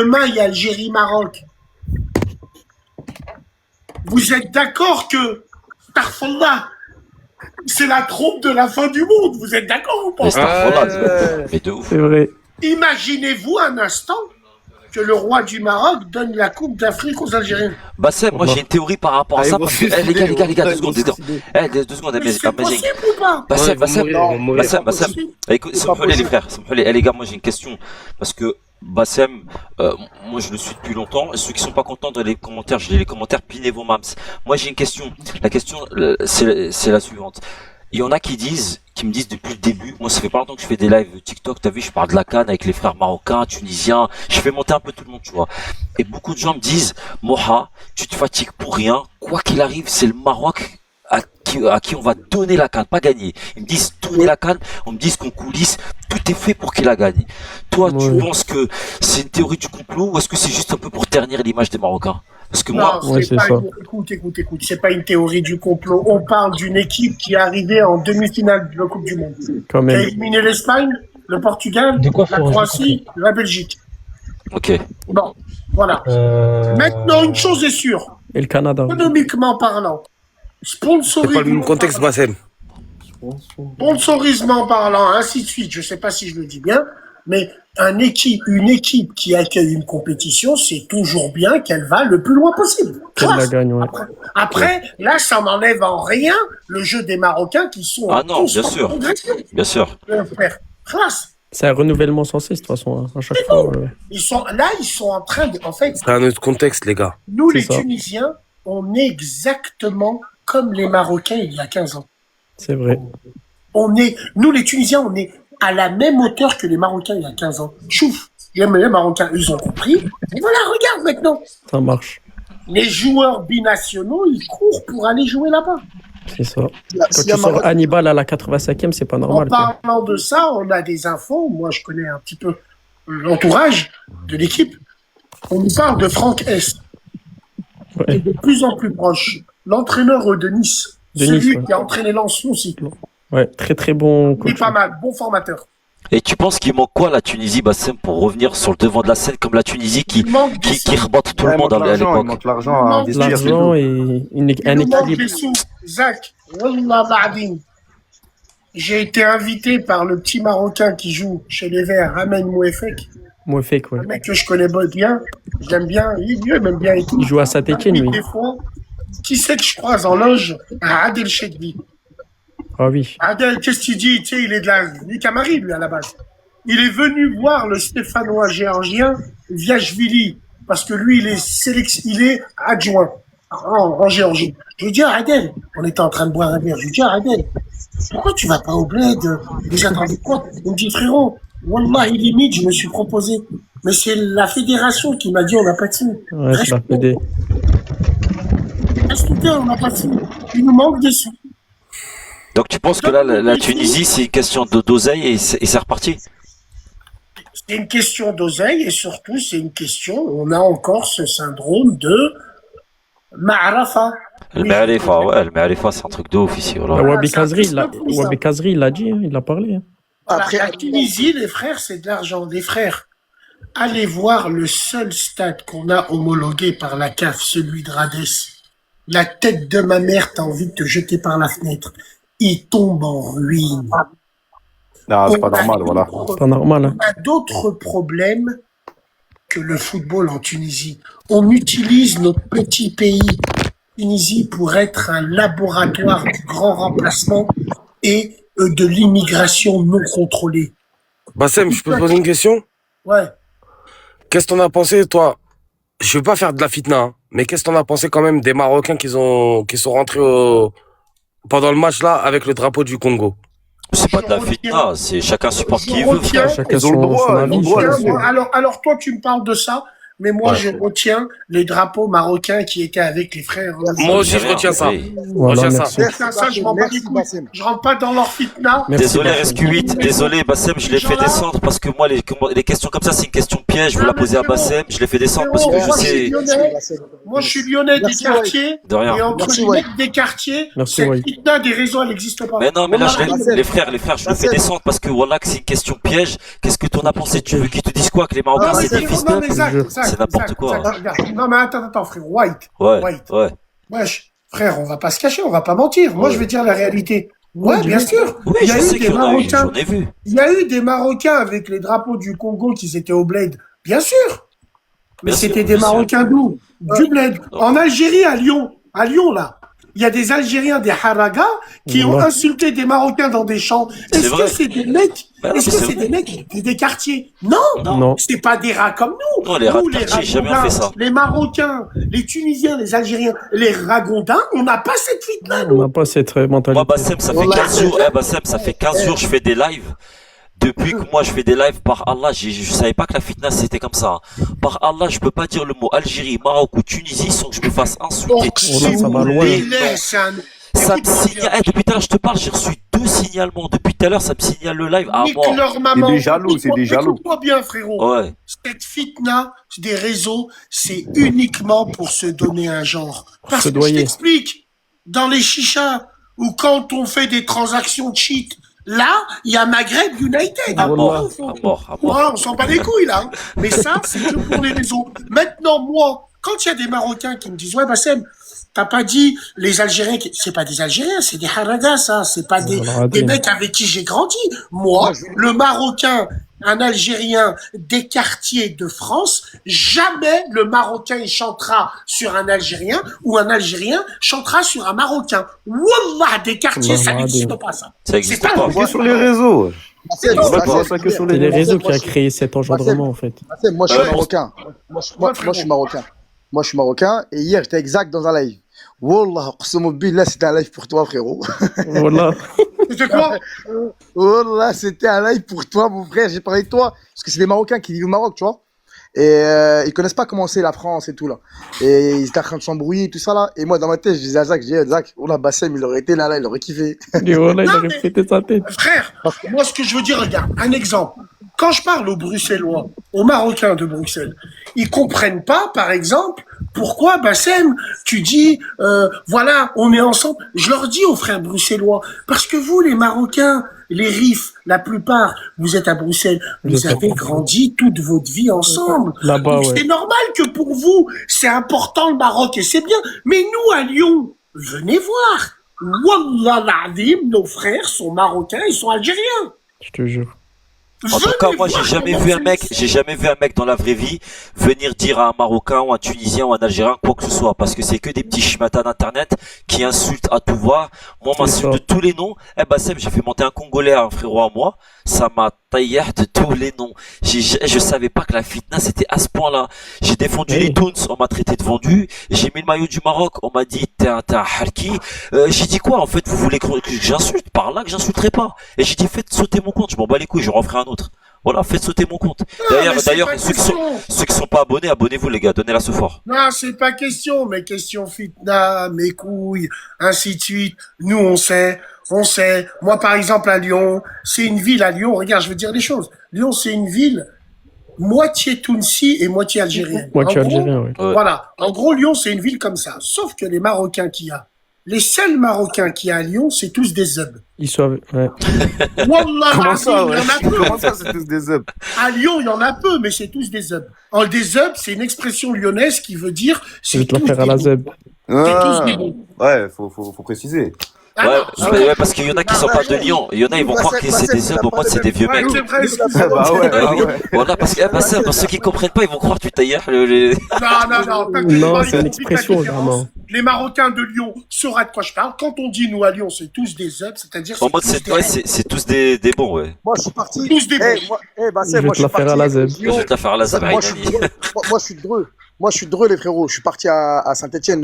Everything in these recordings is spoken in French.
demain, il y a Algérie-Maroc. Vous êtes d'accord que Starfallah, c'est la trompe de la fin du monde? Vous êtes d'accord ou pas? Mais Starfallah, mais de ouf. C'est vrai. Imaginez-vous un instant que le roi du Maroc donne la Coupe d'Afrique aux Algériens. Bassem, moi j'ai une théorie par rapport à ça. Parce que, les gars, 2 secondes. Deux secondes, Mais c'est possible ou pas? Bassem, Possible. écoute, Samhoulé, les frères, les gars, moi j'ai une question. Parce que Bassem, moi je le suis depuis longtemps. Et ceux qui sont pas contents dans les commentaires, je lis les commentaires, pinez vos mams. Moi j'ai une question. La question, c'est la suivante. Il y en a qui me disent depuis le début, moi ça fait pas longtemps que je fais des lives TikTok, t'as vu, je parle de la CAN avec les frères marocains, tunisiens, je fais monter un peu tout le monde, tu vois. Et beaucoup de gens me disent, Moha, tu te fatigues pour rien, quoi qu'il arrive, c'est le Maroc à qui on va donner la CAN, pas gagner. Ils me disent donner la CAN, on me dit qu'en coulisses, tout est fait pour qu'il la gagne. Toi, tu penses que c'est une théorie du complot ou est-ce que c'est juste un peu pour ternir l'image des Marocains? Parce que moi, écoute, c'est pas une théorie du complot. On parle d'une équipe qui est arrivée en demi-finale de la Coupe du Monde. Qui a éliminé l'Espagne, le Portugal, la Croatie, la Belgique. Ok. Bon, voilà. Maintenant, une chose est sûre. Et le Canada. Économiquement parlant, c'est pas le même contexte, Bassem. Sponsorisme parlant, ainsi de suite, je sais pas si je le dis bien, mais une équipe qui accueille une compétition, c'est toujours bien qu'elle va le plus loin possible. Qu'elle la gagne, ouais. Après, là, ça n'enlève en rien le jeu des Marocains qui sont ah non, bien sûr. Classe. C'est un renouvellement sans cesse, de toute façon, à chaque fois. Ils sont en train de, en fait. C'est un autre contexte, les gars. Nous, les Tunisiens, on est exactement comme les Marocains il y a 15 ans. C'est vrai. Nous, les Tunisiens, on est à la même hauteur que les Marocains il y a 15 ans. Chouf, les Marocains, ils ont compris. Et voilà, regarde maintenant. Ça marche. Les joueurs binationaux, ils courent pour aller jouer là-bas. C'est ça. Quand tu sors Hannibal à la 85e, c'est pas normal. En parlant de ça, on a des infos. Moi, je connais un petit peu l'entourage de l'équipe. On nous parle de Franck S. Ouais. Et de plus en plus proche. L'entraîneur de Nice. Celui qui a entraîné Lens aussi. Ouais, très très bon coach. Il est pas mal, bon formateur. Et tu penses qu'il manque quoi la Tunisie, Bassem, pour revenir sur le devant de la scène comme la Tunisie qui rebatte tout le monde à l'époque? Il manque l'argent à investir. L'argent et un équilibre. Zach, Wallah Ba'adin. J'ai été invité par le petit Marocain qui joue chez les Verts, Amen Mouefek. Mouefek, ouais. Un mec que je connais bien, j'aime bien, il m'aime bien et tout. Il joue à Saint-Etienne, lui. Qui c'est que je croise en loge? Adel Chedbi. Ah oui. Adel, qu'est-ce qu'il dit? Tu sais, il est du Camari, lui, à la base. Il est venu voir le Stéphanois géorgien Viachvili, parce que lui, il est adjoint en Géorgie. Je lui dis, Adel, on était en train de boire un verre. Je lui dis, Adel, pourquoi tu vas pas au bled? Vous attendez quoi? Il me dit, frérot, Wallah, limite, je me suis proposé. Mais c'est la fédération qui m'a dit, on n'a pas de signe. Ouais, c'est la fédé. On n'a pas de signe. Il nous manque des sous. Donc tu penses que là, la Tunisie, c'est une question d'oseille et c'est reparti? C'est une question d'oseille et surtout, c'est une question, on a encore ce syndrome de Ma'arafa. Le Ma'arifa, c'est un truc de ouf ici. Wabi Kazri, il l'a dit, il l'a parlé. Après, la Tunisie, les frères, c'est de l'argent. Les frères, allez voir le seul stade qu'on a homologué par la CAF, celui de Radès. La tête de ma mère, t'as envie de te jeter par la fenêtre. Il tombe en ruine. Non, c'est pas normal, voilà. C'est pas normal. Hein. On a d'autres problèmes que le football en Tunisie. On utilise notre petit pays, Tunisie, pour être un laboratoire du grand remplacement et de l'immigration non contrôlée. Bassem, je peux te poser une question? Ouais. Qu'est-ce que t'en as pensé, toi? Je veux pas faire de la fitna, hein, mais qu'est-ce que t'en as pensé quand même des Marocains qui sont rentrés pendant le match là avec le drapeau du Congo? C'est pas de la fitna, c'est chacun supporte qui veut, frère. Chacun son avis. Alors toi, tu me parles de ça. mais moi, Ouais. je retiens les drapeaux marocains qui étaient avec les frères. Moi aussi, je retiens ça. Oui. Voilà, Retiens ça. merci. Ça, je m'en bats les couilles. Je rentre pas dans leur fitna. Merci, Désolé Bassem. RSQ8, désolé Bassem, je l'ai fait Gens-là- descendre parce que moi les questions comme ça c'est une question piège, je veux Non, la mais poser à frérot, Bassem, je l'ai fait descendre parce que frérot, je moi, je suis sais lyonnais. Moi, je suis lyonnais des Merci, quartiers. de rien. Et entre Merci, les ouais. mecs des quartiers, Merci, cette ouais. fitna des réseaux, elle n'existe pas. Mais non, mais là, On a- Bassem. les frères, je le fais Bassem. descendre parce que voilà, que c'est une question piège. Qu'est-ce que t'en as pensé? Tu veux qu'ils te disent quoi? Que les Marocains, Non, mais c'est des frérot, fils non, de... mais Zach, jure. Zach, C'est n'importe Zach, quoi. Zach, regarde. Non, mais attends, frère. White. Ouais, White. ouais. Wesh, frère, on va pas se cacher, on va pas mentir. Moi, Ouais. je vais dire la réalité. Ouais, bien sûr. Oui, Il y a je eu sais des qu'il y en a eu, Marocains. j'en ai vu. Il y a eu des Marocains avec les drapeaux du Congo qui étaient au bled. Bien sûr. Mais Bien sûr, c'était des bien sûr. Marocains d'où? Du bled. Non. En Algérie, à Lyon, là. Il y a des Algériens, des Haragas, qui ont Voilà. insulté des Marocains dans des champs. C'est Est-ce vrai. que c'est des mecs? Bah non, Est-ce mais que c'est c'est vrai. des mecs des quartiers? Non. Non. C'est pas des rats comme nous. Non, les rats de Nous, quartier, jamais on Ragondins, fait ça. les Marocains, les Tunisiens, les Algériens, les Ragondins, on n'a pas cette fitna, On n'a pas cette mentalité. Moi, Bassem, ça fait Wallah, 15 jours, Bassem, ça fait 15 jours, je fais des lives. Depuis que moi je fais des lives, par Allah, je savais pas que la fitness c'était comme ça. Par Allah, je peux pas dire le mot Algérie, Maroc ou Tunisie sans que je me fasse insulter. Oh là, ça va loin. Ça me signale, depuis tout à l'heure je te parle, j'ai reçu 2 signalements. Depuis tout à l'heure, ça me signale le live à Nique mort. leur maman. C'est des jaloux, c'est des jaloux. Écoute-moi bien, frérot. Ouais. Cette fitna des réseaux, c'est uniquement pour se donner un genre. Parce se que je doyer. t'explique, dans les chichas, ou quand on fait des transactions cheat, là, il y a Maghreb United. À Wallah. mort, à mort, à mort. Ouais, on s'en bat les couilles, là. hein. Mais ça, c'est que pour les réseaux. Maintenant, moi, quand il y a des Marocains qui me disent, ouais, Bassem, t'as pas dit les Algériens, c'est pas des Algériens, c'est des Haragas, ça. C'est pas des Radine. mecs avec qui j'ai grandi. Moi, le Marocain, un Algérien des quartiers de France, jamais le Marocain il chantera sur un Algérien ou un Algérien chantera sur un Marocain. Wallah, des quartiers, ça Wallah, n'existe des- pas, ça. Ça existe C'est pas pas. le Que sur les réseaux. Bassem, On va Bassem, voir ça que sur C'est les les réseaux. réseaux qui a créé cet engendrement, en fait. Bassem, moi je suis Ouais. marocain. Moi je suis marocain. Moi je suis marocain et hier j'étais exact dans un live. Wallah, qsam billah, c'était un live pour toi frérot. Voilà. C'est quoi? Wallah, c'était un live pour toi mon frère, j'ai parlé de toi parce que c'est des Marocains qui vivent au Maroc, tu vois. Et ils connaissent pas comment c'est la France et tout là. Et ils étaient en train de s'embrouiller et tout ça là. Et moi dans ma tête, je disais à Zach, Zach, oh là Bassem, il aurait été là, il aurait kiffé. Et voilà, il Non, a mais- répété sa tête. Frère, moi, ce que je veux dire, regarde, un exemple. Quand je parle aux Bruxellois, aux Marocains de Bruxelles, ils comprennent pas, par exemple, pourquoi, Bassem, tu dis, voilà, on est ensemble. Je leur dis aux frères bruxellois, parce que vous, les Marocains, les Rifs, la plupart, vous êtes à Bruxelles, vous Vous êtes avez à- grandi toute votre vie ensemble. Là-bas, Donc, ouais. c'est normal que pour vous, c'est important le Maroc et c'est bien. Mais nous, à Lyon, venez voir. Wallah l'azim, nos frères sont marocains, ils sont algériens. Je te jure. En tout cas, moi, j'ai jamais vu un mec dans la vraie vie venir dire à un Marocain ou un Tunisien ou un Algérien quoi que ce soit, parce que c'est que des petits chimatas d'internet qui insultent à tout va. Moi, on m'insulte ça. de tous les noms. Bassem, j'ai fait monter un Congolais à un frérot à moi. Ça m'a taillé de tous les noms. Je savais pas que la fitness c'était à ce point-là. J'ai défendu Oui. les Toons, on m'a traité de vendu. J'ai mis le maillot du Maroc, on m'a dit t'es un harki. J'ai dit quoi en fait, vous voulez que j'insulte? Par là que j'insulterai pas. Et j'ai dit faites sauter mon compte, je m'en bats les couilles, je referai un autre. Voilà, faites sauter mon compte. Mais c'est D'ailleurs, pas ceux question. qui sont pas abonnés, abonnez-vous les gars, donnez la ce fort. Non, c'est pas question, mais question fitna, mes couilles, ainsi de suite. Nous, on sait. Moi, par exemple, à Lyon, c'est une ville à Lyon. Regarde, je veux dire les choses. Lyon, c'est une ville moitié Tounsi et moitié algérienne. Moi, tu es En gros, algérien, ouais. Ouais. Voilà. En gros, Lyon, c'est une ville comme ça. Sauf que les Marocains qu'il y a, les seuls Marocains qu'il y a à Lyon, c'est tous des zebs. Ils sont, ouais. Wallah, Comment ça, il y ouais? en a peu. Comment ça, c'est tous des œufs? À Lyon, il y en a peu, mais c'est tous des zebs. Des zebs, c'est une expression lyonnaise qui veut dire Je vais c'est te la tous faire à des la bons. zeb. C'est tous Ah, des bons. ouais, faut préciser. Ah Ouais, non, ah ouais. ouais, parce qu'il y en a qui sont pas de Lyon. Il y en a, ils vont croire que c'est des hommes, au moins c'est des vieux Ouais, mecs. c'est vrai, Ah excuse-moi. bah ouais, Ah bah oui. ouais. Voilà, parce que, Bassem, pour ceux qui comprennent pas, ils vont croire que tu taillères Non, t'inquiète Non, pas, c'est ils une ont expression, compris la différence. vraiment. Les Marocains de Lyon sauront de quoi je parle. Quand on dit nous à Lyon, c'est tous des zebs, c'est-à-dire En c'est mode, tous des ouais, c'est tous des bons, ouais. Moi je suis parti. Tous des bons. Bassem, Je vais moi te la faire à la zeb. Je vais te la faire à la Moi, je Zabaïdani. suis dreux. Moi, je suis dreux. Moi, je suis dreux, les frérots. Je suis parti à Saint-Etienne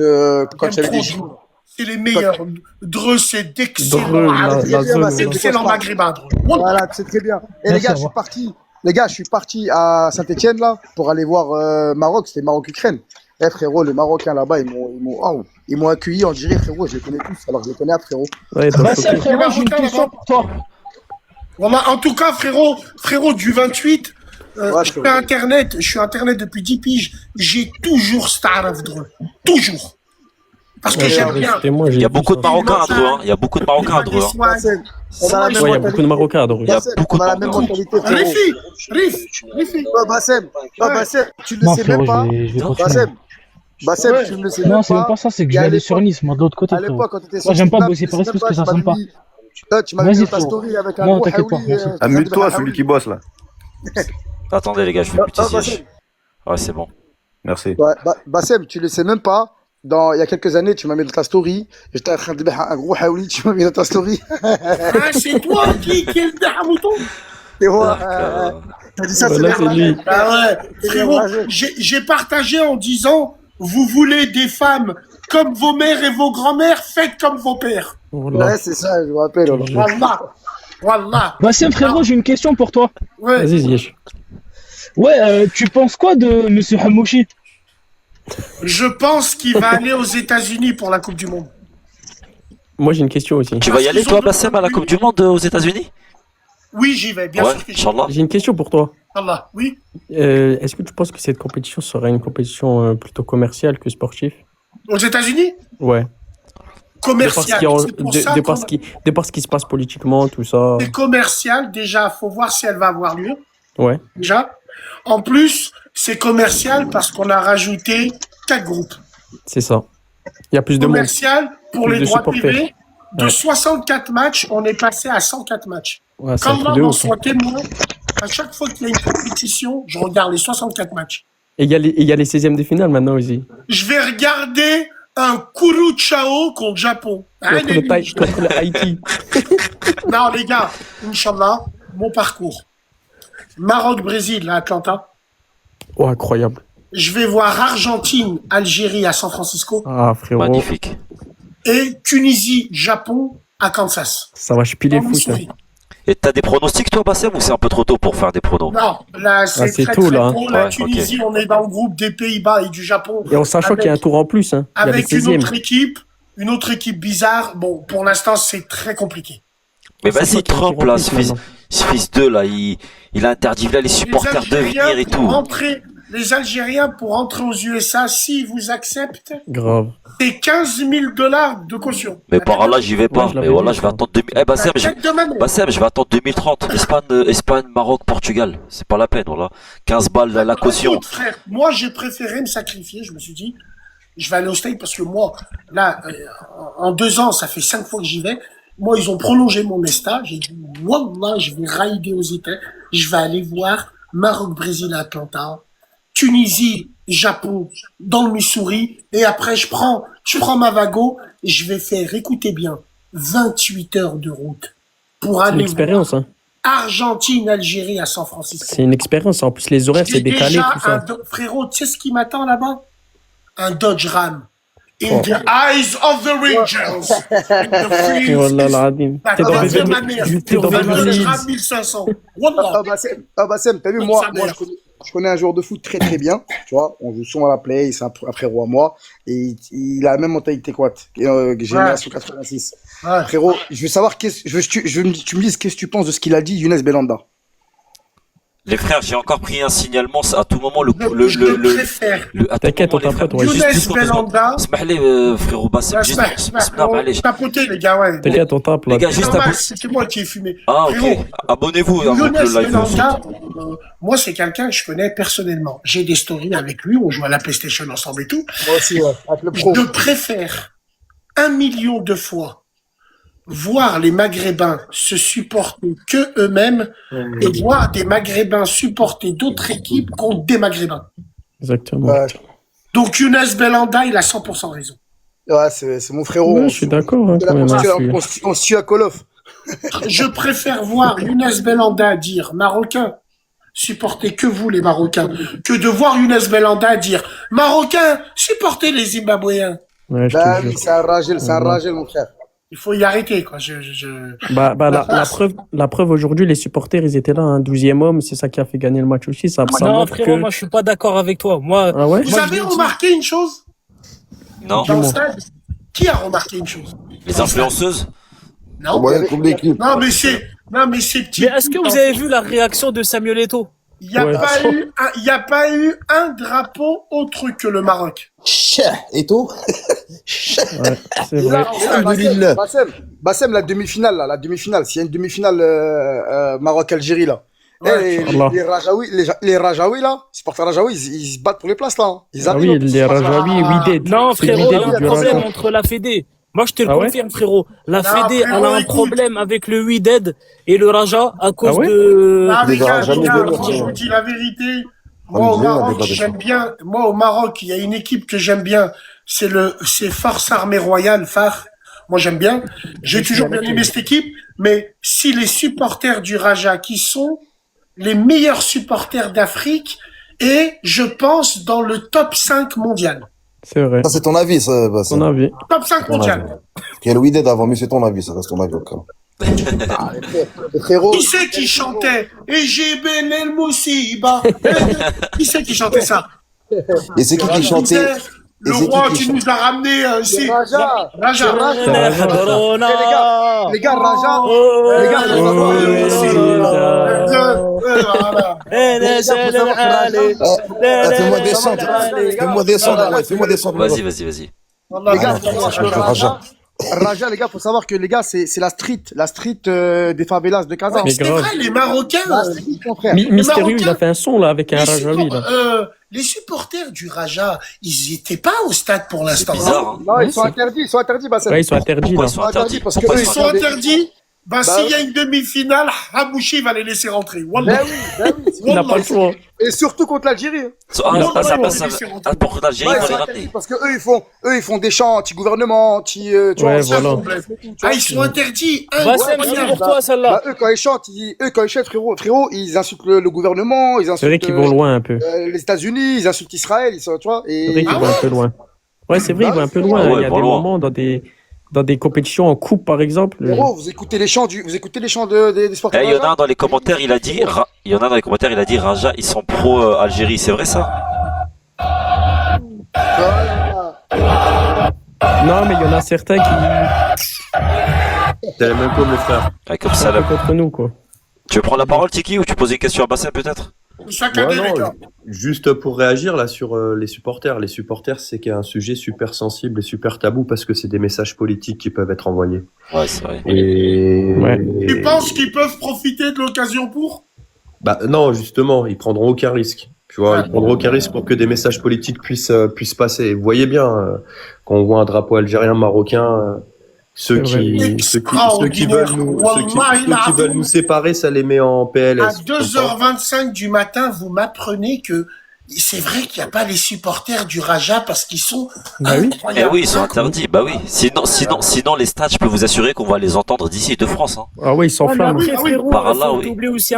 quand J'aime j'avais trop des Dreux. C'est les meilleurs. Dreux, c'est d'excellents. Dreux, la Très bien, zone. Bassem. Excellent maghrébin, Dreux. Wallah. Voilà, c'est très bien. Et les gars, je suis parti. Les gars, je suis parti à Saint-Etienne, là, pour aller voir Maroc. C'était Maroc-Ukraine. Eh, frérot, les Marocains là-bas, ils m'ont accueilli, on dirait, frérot, je les connais tous. Alors, je les connais, frérot. Ouais, Bah, c'est frérot, j'ai une question pour toi. Voilà, en tout cas, frérot du 28, Ouais, je suis Internet depuis 10 piges. J'ai toujours Staraf Dreux. Toujours. Parce que Ouais, j'aime ouais, bien. c'était moi, j'ai Il y a vu beaucoup ça. de Marocains à Dreux, hein. Il y a beaucoup de Marocains à Dreux, hein. Bassem, on a la même Ouais, il y a beaucoup de Marocains à Dreux. Il y a Bassem, beaucoup on a la de même Marocains. mentalité, frérot. Rifi. Bassem, tu le Non, sais frérot, même pas. je vais continuer. Bassem, Ouais. tu ne le sais Non, même c'est même pas. pas ça, c'est que Et je à vais aller sur l'époque- Nice, moi, de l'autre côté, À frérot. l'époque, quand t'étais sur Moi, j'aime pas Snap, bosser tu par sais esprit même parce que pas, ça tu sent pas. m'avais mis- tu m'avais Vas-y, mis ta frérot. story avec un Non, gros t'inquiète pas, Haouli, merci. Amuse-toi, celui qui bosse là. Attendez, les gars, je fais plus Bassem, de Ouais, c'est bon. Merci. ouais, Bassem, tu le sais même pas. Il y a quelques années, tu m'as mis dans ta story. J'étais en train de faire un gros Haouli, tu m'as mis dans ta story. Ah, c'est toi qui est le Dahamouton. Et ouais, D'accord. t'as dit ça, Voilà, c'est lui. Ah ouais, frérot, Vas-y. j'ai partagé en disant, vous voulez des femmes comme vos mères et vos grands-mères, faites comme vos pères. Voilà. Ouais, c'est ça, je me rappelle. voilà. Wallah. Bassem, frérot, j'ai une question pour toi. Ouais. Vas-y, Ziyech. Ouais, tu penses quoi de Monsieur Hamouchi? Je pense qu'il va aller aux États-Unis pour la Coupe du Monde. Moi, j'ai une question aussi. Tu vas y Parce aller, qu'ils toi, ont Bassem, à la demandé- Coupe du Monde aux États-Unis? Oui, j'y vais, bien Ouais, sûr que j'y vais. Inch'Allah. J'ai une question pour toi. Inch'Allah, oui. Est-ce que tu penses que cette compétition sera une compétition plutôt commerciale que sportive? Aux États-Unis, Ouais. commercial. C'est pour ça qu'on- De par ce qui se passe politiquement, tout ça. c'est commercial. Déjà, faut voir si elle va avoir lieu. Ouais. Déjà. En plus, c'est commercial parce qu'on a rajouté 4 groupes. C'est ça. Il y a plus de monde. Commercial pour Plus les de droits supporters. privés. De Ouais. 64 matchs, on est passé à 104 matchs. Ouais, c'est un truc Qu'Allah de m'en ouf. soit témoin, à chaque fois qu'il y a une compétition, je regarde les 64 matchs. Et il y a les 16e de finale maintenant aussi. Je vais regarder un Kuru Chao contre Japon. Contre le Haïti. Non, les gars, Inch'Allah, mon parcours. Maroc-Brésil à Atlanta. Oh, incroyable. Je vais voir Argentine-Algérie à San Francisco. Ah, frérot. Magnifique. Et Tunisie-Japon à Kansas. Ça va piler En foot. hein. Missouri. Et t'as des pronostics, toi, Bassem, ou c'est un peu trop tôt pour faire des pronos? Non, là, c'est c'est très, tout, très là. tôt. La Ouais, Tunisie, on est dans le groupe des Pays-Bas et du Japon. Et en sachant qu'il y a un tour en plus. Hein. Il y a les Avec une 16e. autre équipe bizarre. Bon, pour l'instant, c'est très compliqué. Mais En sachant vas-y, qu'il y a un Trump, tour en là, plus maintenant. ce fils d'eux, là, il a interdit là les supporters de venir et tout. Les Algériens, pour rentrer aux USA, s'ils vous acceptent, Grave. c'est 15 000 $ de caution. Mais par là, j'y vais pas. Ouais, je l'avais Mais voilà, dit, je vais ça. attendre 2000. Eh, Bassem, La tête de Manon. Je vais attendre 2030. Espagne, Maroc, Portugal. C'est pas la peine, voilà. 15 balles la caution. Écoute, frère, moi, j'ai préféré me sacrifier. Je me suis dit, je vais aller au steak parce que moi, là, en 2 ans, ça fait 5 fois que j'y vais. Moi, ils ont prolongé mon ESTA. J'ai dit, Wallah, je vais raider aux États. Je vais aller voir Maroc-Brésil à Atlanta, Tunisie, Japon, dans le Missouri. Et après, je prends ma Vago et je vais faire, écoutez bien, 28 heures de route pour C'est une aller expérience. Hein. voir Argentine, Algérie à San Francisco. C'est une expérience. En plus, les horaires, c'est J'ai décalé, déjà tout ça. frérot, tu sais ce qui m'attend là-bas? Un Dodge Ram. In Oh. the eyes of the Rangers. In the free Oh là là, Adim. T'es dans Bah, le de ma mère. T'es dans Un le Dodge Hills. Ram 1500. Wallah. Bassem, t'as vu, Comme moi, sa moi mère. je connais un joueur de foot très très bien, tu vois, on joue souvent à la play, c'est un frérot à moi, et il a la même mentalité quoi, génération 86. Ouais. Frérot, je veux savoir, tu me dises qu'est-ce que tu penses de ce qu'il a dit, Younes Belanda. Les frères, j'ai encore pris un signalement. À tout moment, Je le préfère. T'inquiète, on t'apprête, ouais. Younes Belanda. Smahli, frérot Bassem, juste. Non, mais allez. Tapoter, les gars, ouais. T'inquiète, on tape là. Les gars, juste Normal, un peu. c'est moi qui ai fumé. Ah, ok. Frérot, Abonnez-vous avant que Younes le live Belanda, saute. moi, c'est quelqu'un que je connais personnellement. J'ai des stories avec lui, on joue à la PlayStation ensemble et tout. Moi aussi, ouais, avec le pro. Je préfère 1 million de fois voir les Maghrébins se supporter que eux-mêmes et voir des Maghrébins supporter d'autres équipes contre des Maghrébins. Exactement. Ouais, Donc Younes Belanda, il a 100% raison. ouais, c'est mon frérot. Ouais, je suis d'accord hein, C'est quand même. la hein, on se tue à Call of. Je préfère voir Younes Belanda dire Marocain, supportez que vous les Marocains, que de voir Younes Belanda dire Marocains, supportez les Zimbabwéens. Ouais, je Bah te oui, jure. c'est un Ragel, mon frère. Il faut y arrêter, quoi. La preuve aujourd'hui, les supporters, ils étaient là, un 12e homme, c'est ça qui a fait gagner le match aussi. Ça Non, montre frérot, que... moi, je suis pas d'accord avec toi. Moi, Ah ouais? Vous Moi, je avez l'ai dit. remarqué une chose Non, dans le stade? Qui a remarqué une chose? les influenceuses. Non, Comme l'équipe. non, mais c'est petit. Mais est-ce que vous avez vu la réaction de Samuel Eto'o? Il n'y a, Ouais. y a pas eu un drapeau autre que le Maroc. Et tout. Ouais, c'est Et vrai. là, Bassem, la demi-finale, là, la demi-finale, s'il y a une demi-finale Maroc-Algérie, là. Ouais. Les Rajaouis, là, supporters Rajaouis, ils se battent pour les places, là. Hein. Ils Ah arrivent, oui, en plus. les Rajaouis, Wydad. Non, C'est frérot, il y Wydad a un du problème Raja. entre la Fédé. Moi, je te le Ah ouais confirme, frérot. La Non, Fédé, elle frérot, a un écoute. problème avec le Wydad et le Raja à cause Ah ouais de... Ah, les Il les aura gars, jamais moi, venus, je vous dis la vérité. Moi, au Algérie, on a Maroc, débat de j'aime ça. bien. Moi, au Maroc, il y a une équipe que j'aime bien. C'est Force Armée Royale, FAR. Moi, j'aime bien. J'ai toujours bien aimé cette équipe. Mais si les supporters du Raja, qui sont les meilleurs supporters d'Afrique, et je pense dans le top 5 mondial. C'est vrai. Ça, c'est ton avis, ça, bah, On a vu. Top 5 ton mondial. avis. Qu'il y a le Wydad avant, mais c'est ton avis, ça reste ton avis, encore. Les frérots. Qui c'est qui chantait Et j'ai ben el Moussiba. Qui c'est qui chantait ça? Et c'est qui chantait? Le Et c'est roi qui qui nous a ramené C'est Raja. Raja. Les gars, Raja. Oh, Les gars, faut savoir Fais-moi descendre. Fais-moi descendre, ouais, fais-moi descendre. Vas-y. Les gars, faut savoir que Raja. Raja, les gars, faut savoir que les gars, c'est la street des favelas de Casa. Mais C'est grave. vrai, les Marocains. La street, mon frère. Mystérieux, il a fait un son là avec un Rajaoui là. Les supporters du Raja, ils étaient pas au stade pour l'instant. C'est bizarre, hein. Non, ils sont interdits, Bassem. Ouais, ils sont interdits Pourquoi là. ils sont interdits? parce que Pourquoi eux, Ils sont interdits. Bah, s'il y a une demi-finale, Hamouchi va les laisser rentrer. Wallah. Ben oui. Il n'a pas le choix. Et surtout contre l'Algérie. Pour l'Algérie, Ouais, il faut ils les sont ramener. interdits parce que eux, ils font des chants anti-gouvernement, tu vois. Ouais, Ça, voilà. problème. Ah, ils sont interdits. Bassem, c'est pour toi, celle-là. Bah, eux, quand ils chantent, frérot, ils insultent le gouvernement, ils C'est vrai insultent qu'ils vont loin un peu. les États-Unis, ils insultent Israël, tu vois. C'est vrai Et qu'ils vont un peu loin. Ouais, c'est vrai, ils vont un peu loin. Ah ouais, Il y a pas des loin. moments dans des compétitions en coupe par exemple. frérot, vous écoutez les chants des sportifs. Il y en a un dans les commentaires, il a dit, Raja, ils sont pro Algérie, c'est vrai ça? Non, mais il y en a certains qui T'as la même chose, mon frère. Ouais, comme sont ça, un là. peu contre nous quoi. Tu veux prendre la parole, Tiki, ou tu poses une question à Bassin peut-être? Chacun Ouais, des les non, gars. juste pour réagir là sur les supporters. Les supporters, c'est un sujet super sensible et super tabou parce que c'est des messages politiques qui peuvent être envoyés. Ouais, c'est vrai. Et, Ouais. Tu penses qu'ils peuvent profiter de l'occasion pour? Bah non, justement, ils prendront aucun risque. Tu vois, Ouais. ils prendront aucun risque pour que des messages politiques puissent passer. Et vous voyez bien, quand on voit un drapeau algérien, marocain, ceux C'est vrai. qui veulent nous séparer, ça les met en À PLS. 2h25 du matin, vous m'apprenez que c'est vrai qu'il n'y a pas les supporters du Raja parce qu'ils sont Bah oui. Eh incroyables. oui, ils sont interdits, bah oui. Sinon les stades, je peux vous assurer qu'on va les entendre d'ici de France, hein. Ah ouais, ils Ouais, mais s'enflamment. après, Ah oui, frérot, par là, faut oui. t'oublier aussi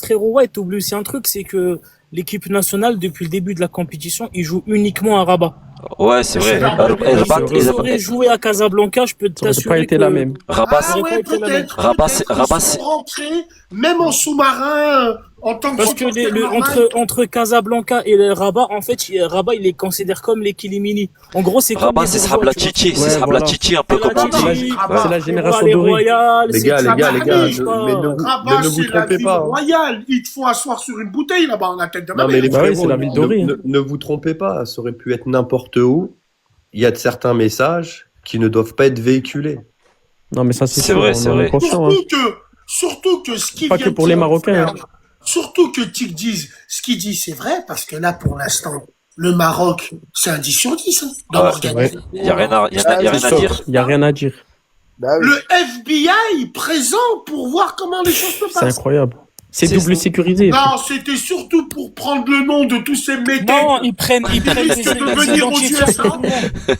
frérot, ouais, t'oublies aussi un truc, c'est que l'équipe nationale, depuis le début de la compétition, ils jouent uniquement à Rabat. Ouais, c'est vrai. Ils auraient joué à Casablanca, je peux Ça aurait t'assurer pas été que... la même. Rabat, Ah ouais, peut-être. Rabat, Ils sont rentrés, même en sous-marin, en tant que Parce que supporter normal. entre Casablanca et le Rabat, en fait, Rabat, il les considère comme les Kilimini. En gros, c'est comme Rabat, les c'est bourgeois, Srablachichi, tu vois. c'est Ouais, Srablachichi, un peu comme on dit. Srablachichi, Rabat. C'est la génération les dorée. Royales, Les c'est gars, ça mais marche, ne Rabat, vous c'est la trompez ville pas. royale. Il te faut asseoir sur une bouteille là-bas en la tête de ma Non, mais mère. les Bah oui, frérots, c'est la ville dorée. ne vous trompez pas, ça aurait pu être n'importe où. Il y a de certains messages qui ne doivent pas être véhiculés. Non, mais ça c'est C'est sûr, vrai, on c'est en est vrai. conscient. Hein. Surtout que ce qu'il Pas vient que de pour les dire, Marocains, frère, surtout que Tic dise, ce qu'il dit, c'est vrai, parce que là, pour l'instant, le Maroc, c'est un 10 sur 10, hein, dans Ouais, l'organisation. Il y a rien à dire. Il y a rien à dire. Bah oui. Le FBI présent pour voir comment les choses se C'est passent. incroyable. C'est C'est double ça. sécurisé. Non, c'était surtout pour prendre le nom de tous ces métèques. Non, ils prennent Ils risquent de venir aux identifiés. USA.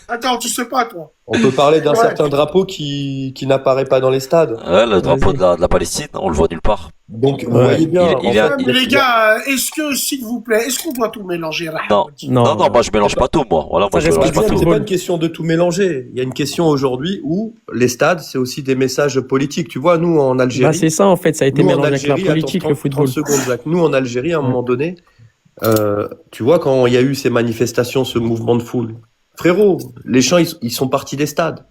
Attends, tu sais pas, toi. On peut parler d'un Ouais. certain drapeau qui n'apparaît pas dans les stades. Ouais, le drapeau Vas-y. de la Palestine, on le voit nulle part. Donc, vous Ouais. voyez bien. Il est- en fait, Mais les gars, est-ce que, s'il vous plaît, est-ce qu'on doit tout mélanger là? Non. Non, Non, moi je mélange pas tout, moi. Voilà, moi Ça je mélange reste pas du tout. c'est football. pas une question de tout mélanger. Il y a une question aujourd'hui où les stades, c'est aussi des messages politiques. Tu vois, nous en Bah, Algérie, c'est ça en fait, ça a été nous en mélangé avec la Algérie, politique, attends, le 30 football. secondes, Zach. Nous en Algérie, à un Ouais. moment donné, tu vois, quand il y a eu ces manifestations, ce mouvement de foule, frérot, les gens, ils sont partis des stades.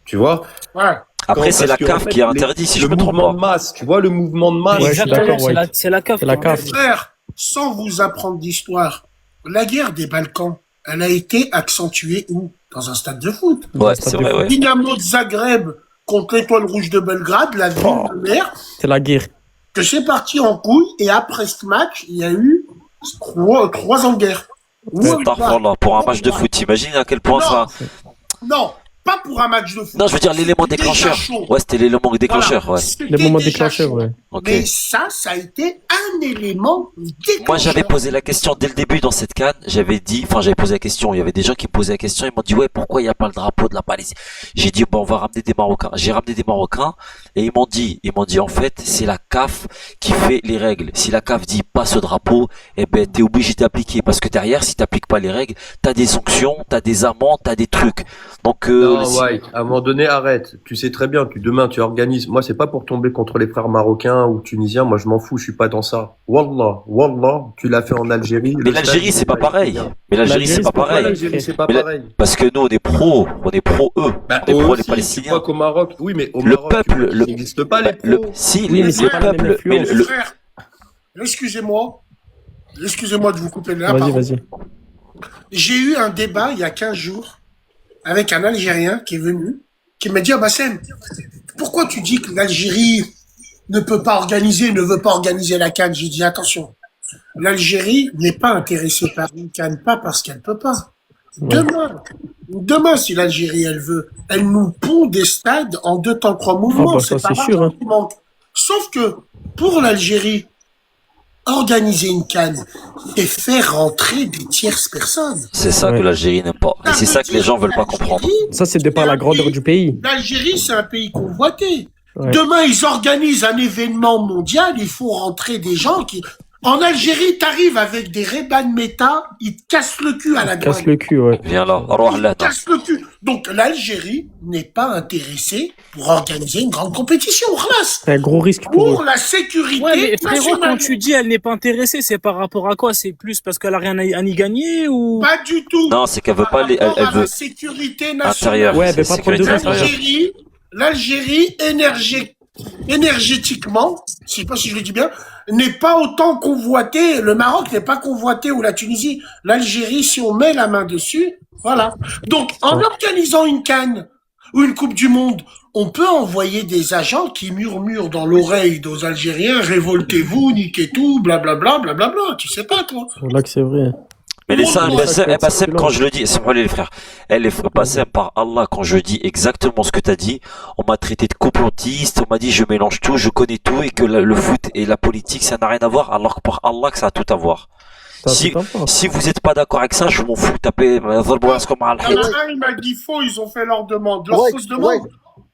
Tu vois? Ouais. Après, Quand- c'est la parce que, en CAF fait, qui a interdit, si je le me trompe mouvement pas. de masse, tu vois, le mouvement de masse. Ouais, je suis Exactement, d'accord, c'est ouais. c'est la CAF. C'est la qui- CAF. Frère, sans vous apprendre d'histoire, la guerre des Balkans, elle a été accentuée où? Dans un stade de foot. Dans Ouais, un stade c'est de vrai, foot. ouais. Dynamo de Zagreb contre l'Étoile Rouge de Belgrade, la ville Oh. de mer, C'est la guerre. que c'est parti en couille, et après ce match, il y a eu trois ans de guerre. Astaghfirullah, pour un match de foot, t'imagines à quel point Non. ça. Non, pas pour un match de foot. Non, je veux dire l'élément C'était déjà déclencheur. chaud. Ouais, c'était l'élément déclencheur, Voilà. ouais. C'était Les moments déjà déclencheurs, chaud. ouais. Ok. Mais ça a été un élément déclencheur. Moi, j'avais posé la question dès le début dans cette canne. J'avais posé la question. Il y avait des gens qui me posaient la question. Ils m'ont dit, ouais, pourquoi il n'y a pas le drapeau de la Palestine? J'ai dit, bon, on va ramener des Marocains. J'ai ramené des Marocains et ils m'ont dit, en fait, c'est la CAF qui fait les règles. Si la CAF dit pas ce drapeau, eh ben, t'es obligé d'appliquer parce que derrière, si t'appliques pas les règles, t'as des sanctions, t'as des amendes, t'as des trucs. Donc, Non, White, à un moment donné, arrête. Tu sais très bien, demain, tu organises. Moi, c'est pas pour tomber contre les frères marocains ou tunisiens. Moi, je m'en fous, je suis pas dans ça. Wallah, tu l'as fait en Algérie. mais l'Algérie, c'est pas pareil. Mais l'Algérie, c'est pas Pourquoi pareil. l'Algérie, c'est pas Mais la- pareil. Parce que nous, on est pro eux. Bah, on est eux pro aussi, les tu Palestiniens. crois qu'au Maroc, oui, mais au Le Maroc, peuple, il le- n'existe pas les Le, pros. si, Oui, mais les c'est pas la même peuples, mais influence. Frère, excusez-moi de vous couper là. Vas-y, pardon. vas-y. J'ai eu un débat il y a 15 jours avec un Algérien qui est venu, qui m'a dit, ah Bassem, pourquoi tu dis que l'Algérie ne veut pas organiser la CAN? J'ai dit, attention, l'Algérie n'est pas intéressée par une CAN, pas parce qu'elle peut pas. Demain, si l'Algérie, elle veut, elle nous pond des stades en 2 temps 3 mouvements. Ah bah ça, pas c'est sûr, l'argent hein. qui manque. Sauf que, pour l'Algérie, organiser une CAN, c'est faire rentrer des tierces personnes. c'est ça Ouais. que l'Algérie n'aime pas. Et c'est ça que les gens veulent pas comprendre. Ça, c'est de par la grandeur du pays. L'Algérie, c'est un pays convoité. Ouais. Demain, ils organisent un événement mondial, il faut rentrer des gens qui... En Algérie, t'arrives avec des Reban Meta, ils te cassent le cul à la douane. Casse le cul, ouais. Viens là, Roh Ils là, te cassent le cul. Donc, l'Algérie n'est pas intéressée pour organiser une grande compétition. Classe. C'est un gros risque pour Pour eux. la sécurité Ouais, mais frérot, nationale. quand tu dis elle n'est pas intéressée, c'est par rapport à quoi? C'est plus parce qu'elle a rien à y gagner ou? Pas du tout. Non, c'est qu'elle veut Par pas les, rapport elle à veut la sécurité nationale. intérieure. Ouais, c'est mais pas trop de sécurité risques. intérieure. L'Algérie, énergétiquement, je sais pas si je le dis bien, n'est pas autant convoité. Le Maroc n'est pas convoité ou la Tunisie. L'Algérie, si on met la main dessus, voilà. Donc, en organisant une CAN ou une Coupe du Monde, on peut envoyer des agents qui murmurent dans l'oreille aux Algériens, révoltez-vous, niquez tout, blablabla, blablabla. Tu sais pas, toi. Là que c'est vrai. Mais les saints, Ouais, Bassem, quand je le dis, c'est moi les frères. Bassem, par Allah, quand je dis exactement ce que t'as dit, on m'a traité de complotiste, on m'a dit je mélange tout, je connais tout et que le foot et la politique ça n'a rien à voir, alors que par Allah que ça a tout à voir. Ça a Si, tout à voir. si vous êtes pas d'accord avec ça, je m'en fous, tapez, Il y en a un, il m'a dit faux, ils ont fait leur demande. Leur Ouais, fausse demande.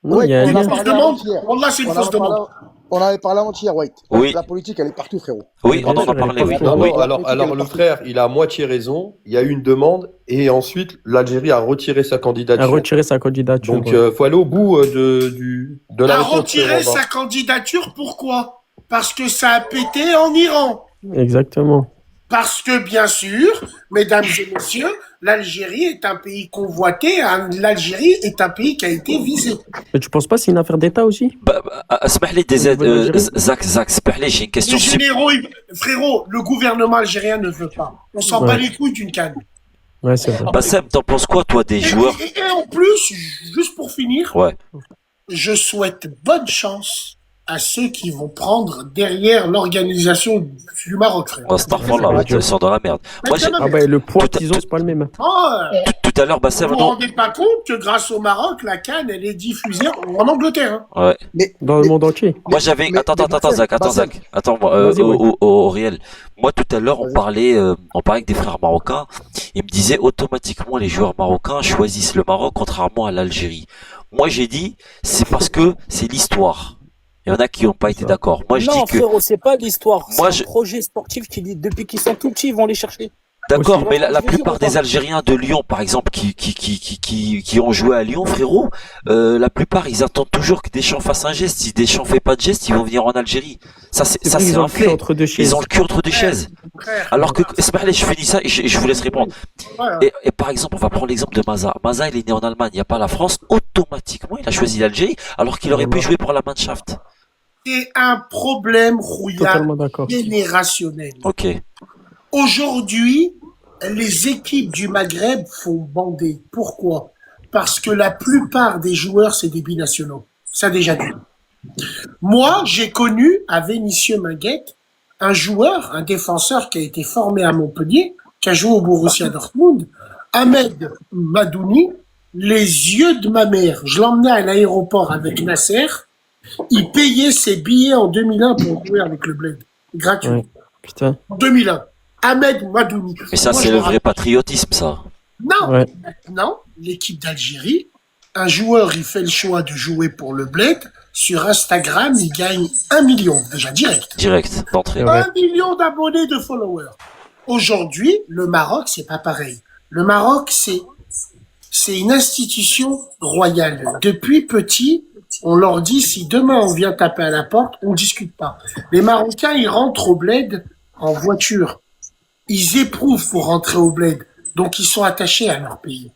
Non, il y a C'est un une lien. fausse demande. Wallah, c'est une fausse demande. On avait parlé avant-hier, White. Oui. La politique, elle est partout, frérot. Oui, Bien on en sûr, a parlé, oui. elle est Non, oui. non, alors le frère, il a à moitié raison. Il y a eu une demande et ensuite l'Algérie a retiré sa A candidature. retiré sa candidature. Donc, ouais. faut aller au bout de la A réponse. retiré Romain. sa candidature, pourquoi? Parce que ça a pété en Iran. Exactement. Parce que, bien sûr, mesdames et messieurs, l'Algérie est un pays convoité, l'Algérie est un pays qui a été visé. Mais tu penses pas que c'est une affaire d'État aussi? اسمح لي Au niveau de l'Algérie. Zach, اسمح لي, j'ai une question. Les généraux, frérot, le gouvernement algérien ne veut pas. On s'en Ouais. bat les couilles d'une canne. Ouais, c'est vrai. Bassem, t'en penses quoi, toi, des joueurs? Et en plus, juste pour finir, Ouais. je souhaite bonne chance à ceux qui vont prendre derrière l'organisation du Maroc, frère. Astaghfirullah, ils sont dans la merde. Moi, j'ai, Ah bah, le poids Tout à- qu'ils ont, c'est pas le même. tout à l'heure, Bassem, Vous vous non. rendez pas compte que grâce au Maroc, la CAN, elle est diffusée en Angleterre. Hein. Ouais. Dans le monde entier. Moi, j'avais, mais- attends, mais Zach, Bassem, attends, Vas-y, ouais. Auriel. Moi, tout à l'heure, on Vas-y. parlait avec des frères marocains. Ils me disaient automatiquement, les joueurs marocains choisissent le Maroc contrairement à l'Algérie. Moi, j'ai dit, c'est parce que c'est l'histoire. Il y en a qui n'ont pas été d'accord. Moi, je dis Non, que, frérot, c'est pas l'histoire. moi, C'est un projet sportif qui, depuis qu'ils sont tout petits, ils vont les chercher. d'accord, Aussi. mais la Je veux dire, plupart des attends. Algériens de Lyon, par exemple, qui ont joué à Lyon, frérot, la plupart, ils attendent toujours que Deschamps fasse un geste. Si Deschamps fait pas de geste, ils vont venir en Algérie. Ça, C'est ça, vrai, c'est ils ont un le cul fait. entre deux Ils chaises. ont le cul entre deux chaises. Frère, Alors que, Ismaël, je finis ça et je vous laisse répondre. voilà. Et par exemple, on va prendre l'exemple de Maza. Maza, il est né en Allemagne, il n'y a pas la France. Automatiquement, il a choisi l'Algérie, alors qu'il aurait pu jouer pour la Mannschaft. C'est un problème rouillard Totalement d'accord. générationnel. Ok. Aujourd'hui, les équipes du Maghreb font bander. Pourquoi? Parce que la plupart des joueurs, c'est des binationaux. Ça déjà dit. Moi, j'ai connu à Vénissieux Minguette un joueur, un défenseur qui a été formé à Montpellier, qui a joué au Borussia Dortmund, Ahmed Madouni, les yeux de ma mère. Je l'emmenais à l'aéroport avec Nasser. Il payait ses billets en 2001 pour jouer avec le Bled. Gratuit. Ouais. Putain. En 2001. Ahmed Madouni. Mais ça, Moi, c'est je le me vrai patriotisme, ça. Non, Ouais. maintenant, l'équipe d'Algérie, un joueur, il fait le choix de jouer pour le Bled. Sur Instagram, il gagne 1 million, déjà direct. Direct, d'entrée. Ouais. 1 million d'abonnés, de followers. Aujourd'hui, le Maroc, c'est pas pareil. Le Maroc, c'est une institution royale. Depuis petit, on leur dit, si demain on vient taper à la porte, on discute pas. Les Marocains, ils rentrent au Bled en voiture. Ils éprouvent pour rentrer au Bled. Donc, ils sont attachés à leur pays.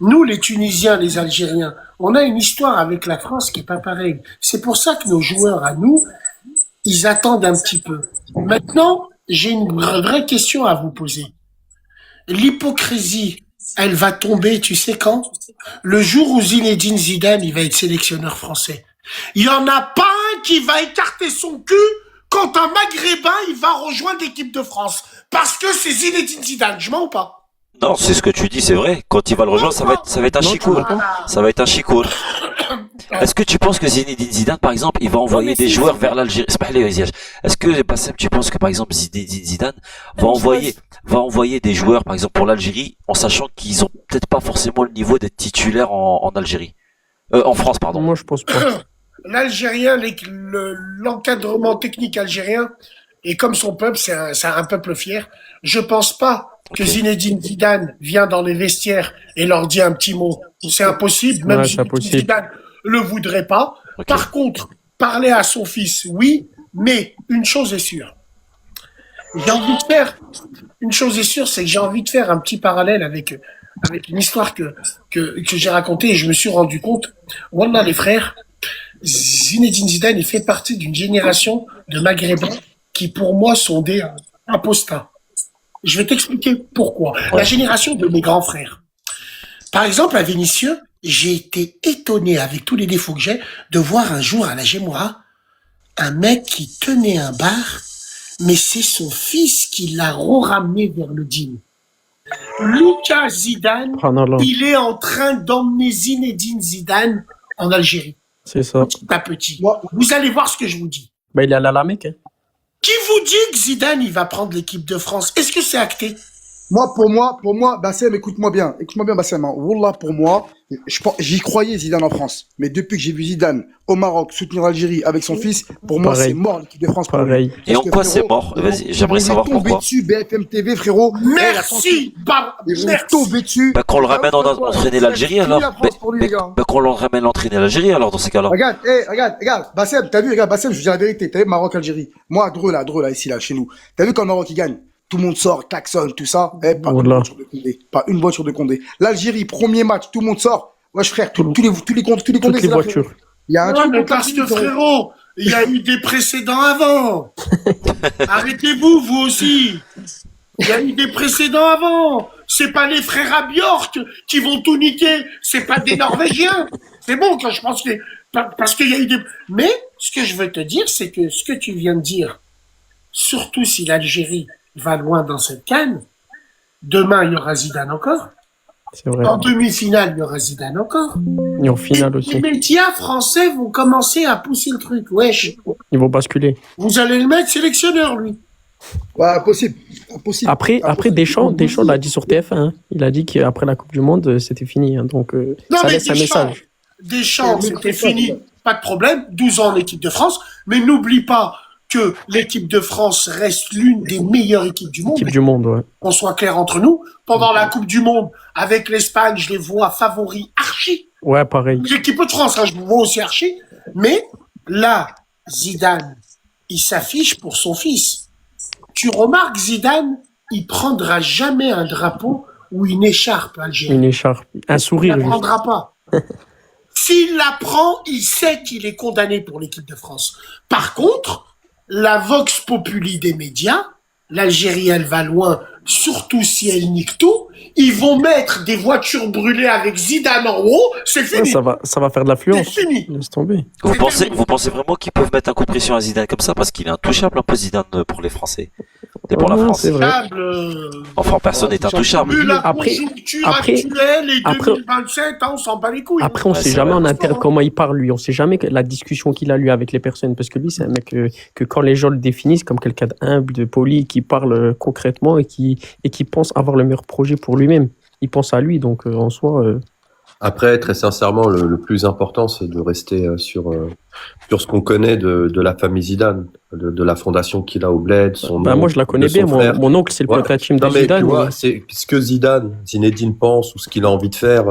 Nous, les Tunisiens, les Algériens, on a une histoire avec la France qui est pas pareille. C'est pour ça que nos joueurs à nous, ils attendent un petit peu. Maintenant, j'ai une vraie question à vous poser. L'hypocrisie, elle va tomber, tu sais quand? Le jour où Zinedine Zidane, il va être sélectionneur français. Il y en a pas un qui va écarter son cul quand un Maghrébin, il va rejoindre l'équipe de France. Parce que c'est Zinedine Zidane, je mens ou pas? Non, c'est ce que tu dis, c'est vrai. Quand il va le rejoindre, ça va être un Non, tu chicour. vois pas. Ça va être un chicour. Est-ce que tu penses que Zinedine Zidane, par exemple, il va envoyer mais des si, joueurs si. vers l'Algérie? C'est pas les Ziyech. Est-ce que, Bassem, tu penses que, par exemple, Zinedine Zidane va envoyer des joueurs, par exemple, pour l'Algérie, en sachant qu'ils ont peut-être pas forcément le niveau d'être titulaires en Algérie? En France, pardon. Moi, je pense pas. L'Algérien, l'encadrement technique algérien, et comme son peuple, c'est un peuple fier, je pense pas que Ok. Zinedine Zidane vient dans les vestiaires et leur dit un petit mot. C'est impossible, même Ouais, c'est Zinedine impossible. Zidane le voudrait pas. Ok. Par contre, parler à son fils, oui, mais une chose est sûre. Une chose est sûre, c'est que j'ai envie de faire un petit parallèle avec une histoire que j'ai racontée et je me suis rendu compte. Wallah, les frères, Zinedine Zidane, il fait partie d'une génération de Maghrébins qui, pour moi, sont des apostats. Je vais t'expliquer pourquoi. La génération de mes grands frères. Par exemple, à Vénissieux, j'ai été étonné, avec tous les défauts que j'ai, de voir un jour à la Gémoura un mec qui tenait un bar, mais c'est son fils qui l'a ramené vers le dîner. Lucas Zidane, Ah non, là, il est en train d'emmener Zinedine Zidane en Algérie. c'est ça. Pas petit. Vous allez voir ce que je vous dis. Bah, il est allé à la Mecque. Hein. Qui vous dit que Zidane, il va prendre l'équipe de France? Est-ce que c'est acté? Pour moi, Bassem, écoute-moi bien, Bassem. Hein. Wallah, pour moi, j'y croyais Zidane en France. Mais depuis que j'ai vu Zidane au Maroc soutenir l'Algérie avec son fils, pour moi, Pareil. c'est mort l'équipe de France. pour lui. Pareil. Et en Parce que, quoi c'est frérot, mort? Vas-y, ils j'aimerais vont savoir lui tomber pourquoi. dessus, BFM TV, frérot. Merci, Ils vont lui merci. tomber dessus. Bah, qu'on le ramène entraîner l'Algérie, C'est fini alors. la France pour lui, les gars. Bah, qu'on le ramène l'entraîner l'Algérie, alors, dans ces cas-là. Regarde, Bassem, t'as vu, regarde, Bassem, je veux dire la vérité, t'as vu Maroc-Algérie. Moi, Dreux, là, ici, là, chez nous. T'as vu quand le Maroc, il gagne? Tout le monde sort, klaxonne, tout ça. Pas une Voilà. voiture de Condé. Pas une voiture de Condé. L'Algérie, premier match, tout le monde sort. Wesh, frère, tous les Condés, Toutes c'est les là, frérot. voitures. Il y a un Ouais, truc mais contre parce que l'Algérie, frérot, il y a eu des précédents avant. Arrêtez-vous, vous aussi. Il y a eu des précédents avant. C'est pas les frères à Björk qui vont tout niquer. C'est pas des Norvégiens. C'est bon, quand je pense que, parce qu'il y a eu des, mais ce que je veux te dire, c'est que ce que tu viens de dire, surtout si l'Algérie va loin dans cette CAN, demain, il y aura Zidane encore. C'est vrai. En demi-finale, il y aura Zidane encore. Et en finale Les aussi. médias français vont commencer à pousser le truc. Wesh, Ils vont basculer. vous allez le mettre sélectionneur, lui. Ouais, impossible. Après Deschamps l'a dit sur TF1. Hein. Il a dit qu'après la Coupe du Monde, c'était fini. Hein. Donc, Non, ça mais laisse un Deschamps, message. Deschamps, c'était fini. pas de problème, 12 ans en équipe de France, mais n'oublie pas que l'équipe de France reste l'une des meilleures équipes du monde. Équipe du monde, ouais. Qu'on soit clair entre nous. Pendant la Coupe du Monde, avec l'Espagne, je les vois favoris archi. Ouais, pareil. L'équipe de France, hein, je vous vois aussi archi. Mais là, Zidane, il s'affiche pour son fils. Tu remarques, Zidane, il prendra jamais un drapeau ou une écharpe algérienne. Une écharpe, un Il sourire. la juste. prendra pas. S'il la prend, il sait qu'il est condamné pour l'équipe de France. Par contre, la vox populi des médias, l'Algérie, elle va loin, surtout si elle nique tout. Ils vont mettre des voitures brûlées avec Zidane en haut, c'est Ouais, fini. ça va faire de C'est l'affluence. fini. Laisse tomber. Vous pensez vraiment qu'ils peuvent mettre un coup de pression à Zidane comme ça parce qu'il est intouchable un peu Zidane pour les Français et pour la Ouais, France. c'est vrai. Enfin, personne n'est intouchable. Vu la Après- conjoncture après- actuelle et après- 2027, hein, on s'en bat les couilles. Après, on Ouais, sait c'est jamais vrai. en interne comment il parle, lui. On sait jamais la discussion qu'il a, lui, avec les personnes. Parce que lui, c'est un mec que quand les gens le définissent comme quelqu'un d'humble, de poli, qui parle concrètement et qui pense avoir le meilleur projet pour lui-même. Il pense à lui, donc en soi. Après, très sincèrement, le plus important, c'est de rester sur ce qu'on connaît de la famille Zidane, de la fondation qu'il a au Bled, son Bah, oncle, moi, je la connais de son bien. frère. Mon oncle, c'est le Voilà. potatime de Non, mais Zidane. tu vois, mais- c'est ce que Zinedine pense ou ce qu'il a envie de faire.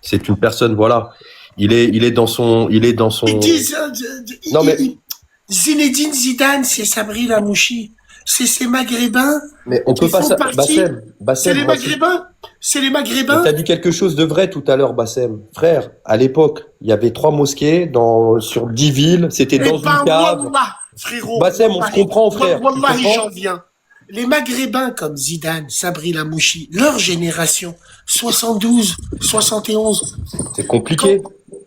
C'est une personne, voilà. Il est dans son. Ils disent, Non, mais- Zinedine Zidane, c'est Sabri Lamouchi. C'est ces Maghrébins. Mais on peut Ils pas font ça. partie- Bassem, C'est les voici. Maghrébins. C'est les Mais Maghrébins. t'as dit quelque chose de vrai tout à l'heure, Bassem. Frère, à l'époque, il y avait 3 mosquées sur 10 villes. C'était dans Eh ben, une cave. wallah, frérot. Bassem, on se comprend, frère. Tu Wallahi, comprends j'en viens. Les Maghrébins comme Zidane, Sabri Lamouchi, leur génération, 72, 71, C'est compliqué.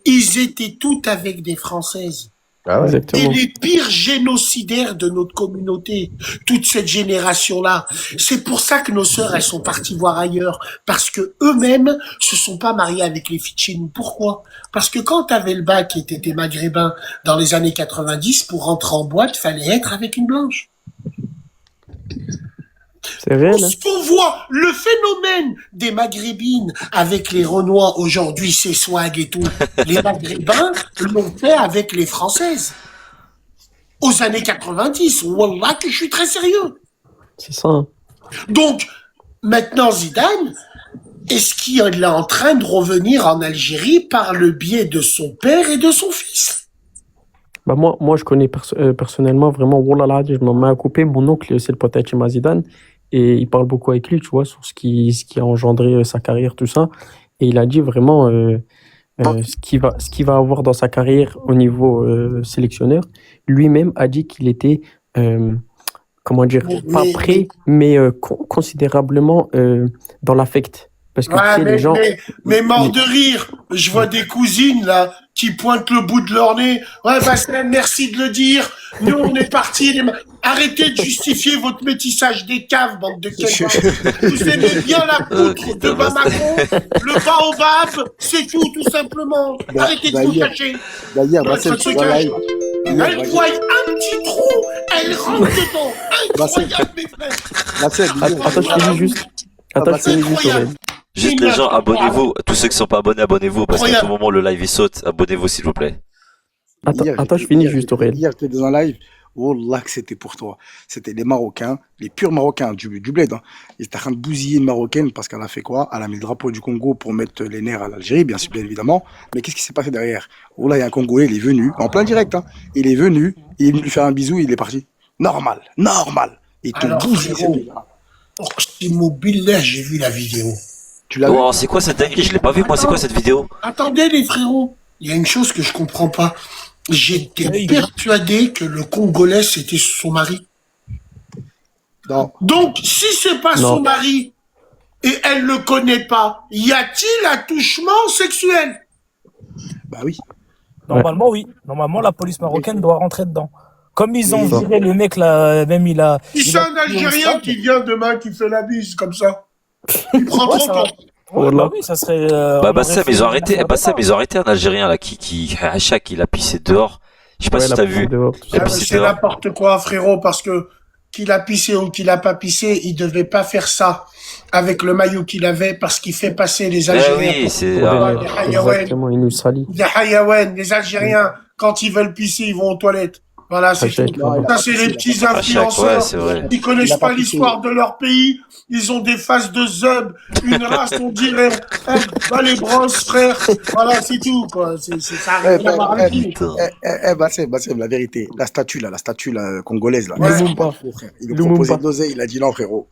ils étaient tous avec des Françaises. Ah ouais. Et Exactement. les pires génocidaires de notre communauté, toute cette génération-là. C'est pour ça que nos sœurs, elles sont parties voir ailleurs. Parce que eux-mêmes se sont pas mariés avec les filles de chez nous. Pourquoi? Parce que quand t'avais le bac et t'étais maghrébin dans les années 90, pour rentrer en boîte, fallait être avec une blanche. C'est réel. Hein. Ce qu'on voit, le phénomène des maghrébines avec les Renois aujourd'hui, c'est swag et tout. Les maghrébins l'ont fait avec les françaises. Aux années 90, wallah que je suis très sérieux. C'est ça. Hein. Donc, maintenant Zidane, est-ce qu'il est en train de revenir en Algérie par le biais de son père et de son fils? Bah moi, je connais personnellement vraiment, Wallah, je m'en mets à couper. Mon oncle, c'est le potatime à Zidane. Et il parle beaucoup avec lui, tu vois, sur ce qui a engendré sa carrière, tout ça. Et il a dit vraiment ce qu'il va avoir dans sa carrière au niveau sélectionneur. Lui-même a dit qu'il était, comment dire, pas prêt, mais considérablement dans l'affect. Parce que tu sais, les gens. Mais mort de rire, je vois des cousines là qui pointent le bout de leur nez. Ouais, Bassem, merci de le dire. Nous, on est partis. Arrêtez de justifier votre métissage des caves, bande de quelqu'un. Vous aimez bien la poutre de Bamako, le baobab, c'est tout simplement. Arrêtez de vous cacher. D'ailleurs, Notre Bassem, tu truc, vois là. elle voit un petit trou, elle rentre dedans. Incroyable, mes frères. Bassem, Attends, je finis juste. Attends, je finis juste, Aurélien. Juste les gens, abonnez-vous. Tous ceux qui sont pas abonnés, abonnez-vous parce qu'à Incroyable. tout moment le live il saute. Abonnez-vous s'il vous plaît. Attends, je finis juste, Aurélien. Hier, j'étais dans un live. Wallah que c'était pour toi. C'était les Marocains, les purs Marocains du bled. Hein. Ils étaient en train de bousiller une Marocaine parce qu'elle a fait quoi? Elle a mis le drapeau du Congo pour mettre les nerfs à l'Algérie, bien évidemment. Mais qu'est-ce qui s'est passé derrière? Wallah, il y a un Congolais, il est venu, en plein direct. Hein. Il est venu, il est venu lui faire un bisou, il est parti. Normal. Et te Alors, bousille, frérot, ces gars. Mobile, là, j'ai vu la vidéo. Tu l'as vu? Oh, c'est quoi cette dinguerie? Je l'ai pas vu moi. C'est quoi cette vidéo? Attendez, les frérots, il y a une chose que je comprends pas. J'étais persuadé que le Congolais, c'était son mari. Non. Donc, si c'est pas Non. son mari et elle le connaît pas, y a-t-il attouchement sexuel? Bah oui. Normalement, oui. Normalement, la police marocaine doit rentrer dedans. Comme ils ont C'est ça. viré le mec là, même il a. Si c'est un Algérien qui vient demain, qui fait la bise, comme ça, il prend Ouais, trop ça de va. temps. Ouais, bah oui, ça serait. Bah on Bassem, aurait fait ils ont arrêté. une Bassem, affaire. ils ont arrêté un Algérien là qui Hachak, il a pissé dehors. Je sais pas Ouais, si la t'as pousse vu. dehors, tout Il a ça. pissé C'est dehors. n'importe quoi, frérot, parce que qu'il a pissé ou qu'il a pas pissé, il devait pas faire ça avec le maillot qu'il avait parce qu'il fait passer les Eh Algériens. oui, c'est. Pour ah, des hayaouens. Exactement, il nous salit. Des hayaouens, les Algériens, quand ils veulent pisser, ils vont aux toilettes. Voilà, c'est tout. Hachek, là-bas. Ça, c'est les petits À chaque, ouais, influenceurs. c'est vrai. Ils connaissent Il a pas pas pissé. l'histoire de leur pays. Ils ont des faces de zub, une race, on dirait. Va les brosses, frère. Voilà, c'est tout, quoi. Ça a rien à voir avec nous. Putain. Bassem, la vérité. La statue, là, congolaise, là. Ouais. Lumumba. Frère. Il lui Lumumba. proposait de l'oseille, il a dit non, frérot.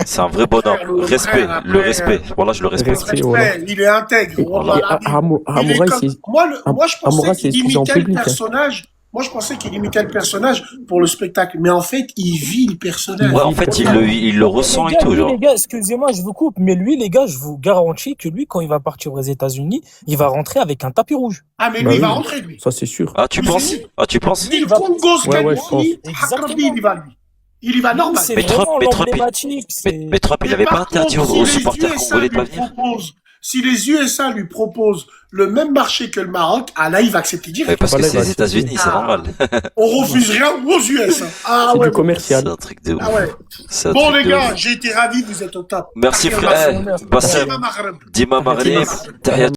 C'est un vrai bonhomme. Frère, le Respect, frère, le après, respect. Voilà, je le respecte. Respect, voilà. Respect, il est intègre. Et, Wallah, et la vie. Il est Hamouraï, comme- c'est Moi, je pensais Hamouraï, c'est qu'il excusé en imitait le public. Hein. personnage. Moi, je pensais qu'il imitait le personnage pour le spectacle. Mais en fait, il vit le personnage. Ouais, en fait, il le ressent et tout, Lui, genre. les gars, excusez-moi, je vous coupe, mais lui, les gars, je vous garantis que lui, quand il va partir aux États-Unis, il va rentrer avec un tapis rouge. Ah, mais Bah lui, il va oui. rentrer, lui. Ça, c'est sûr. Ah, tu penses? Ah, tu penses? Ni le Congo, ce Ouais, gars, ouais, je pense. ni Hakrabi, il y va, lui. Il y va normal. C'est Mais Trump, vraiment mais Trump, l'emblématique. Mais Trump, il Mais avait pas par interdit contre, aux si les supporters USA congolais de pas lui venir? proposent, si les USA lui proposent le même marché que le Maroc, ah là, il va accepter Ouais, direct. parce Bah que là, c'est il va les États-Unis, c'est Ah. normal. On refuse rien aux US. Ah C'est ouais. du commercial. C'est un truc de ouf. Ah ouais. C'est un Bon, truc les de gars, ouf. j'ai été ravi, vous êtes au top. Merci Tahia frère. Maghreib. Bassem, Dima Maghreb. Dima Maghreb, Tahia